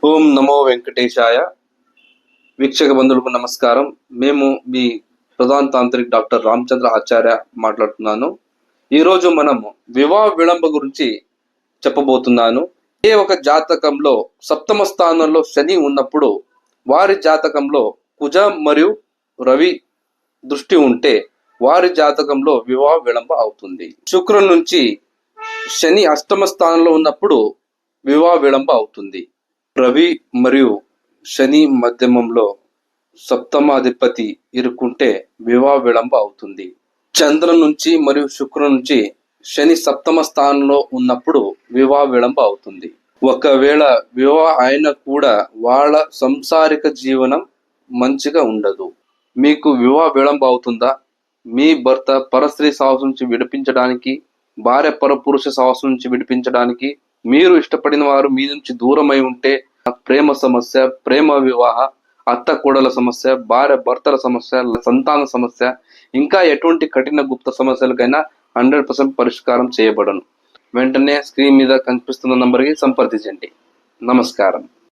ఓం నమో వెంకటేశాయ. వీక్షక బంధువులకు నమస్కారం. మేము మీ ప్రధాన తాంత్రిక్ డాక్టర్ రామచంద్ర ఆచార్య మాట్లాడుతున్నాను. ఈరోజు మనము వివాహ విళంబ గురించి చెప్పబోతున్నాను. ఏ ఒక జాతకంలో సప్తమ స్థానంలో శని ఉన్నప్పుడు వారి జాతకంలో కుజ మరియు రవి దృష్టి ఉంటే వారి జాతకంలో వివాహ విళంబ అవుతుంది. శుక్రుడి నుంచి శని అష్టమ స్థానంలో ఉన్నప్పుడు వివాహ విళంబ అవుతుంది. రవి మరియు శని మధ్యమంలో సప్తమాధిపతి ఇరుక్కుంటే వివాహ విళంబ అవుతుంది. చంద్ర నుంచి మరియు శుక్రుడి నుంచి శని సప్తమ స్థానంలో ఉన్నప్పుడు వివాహ విళంబ అవుతుంది. ఒకవేళ వివాహ అయినా కూడా వాళ్ళ సంసారిక జీవనం మంచిగా ఉండదు. మీకు వివాహ విళంబ అవుతుందా? మీ భర్త పరస్త్రీ సహవాసం నుంచి విడిపించడానికి, భార్య పరపురుష సహవాసం నుంచి విడిపించడానికి, మీరు ఇష్టపడిన వారు మీ నుంచి దూరమై ఉంటే ప్రేమ సమస్య, ప్రేమ వివాహ, అత్త కోడల సమస్య, భార్య భర్తల సమస్య, సంతాన సమస్య, ఇంకా ఎటువంటి కఠిన గుప్త సమస్యలకైనా 100% పరిష్కారం చేయబడను. వెంటనే స్క్రీన్ మీద కనిపిస్తున్న నంబర్కి సంప్రదించండి. నమస్కారం.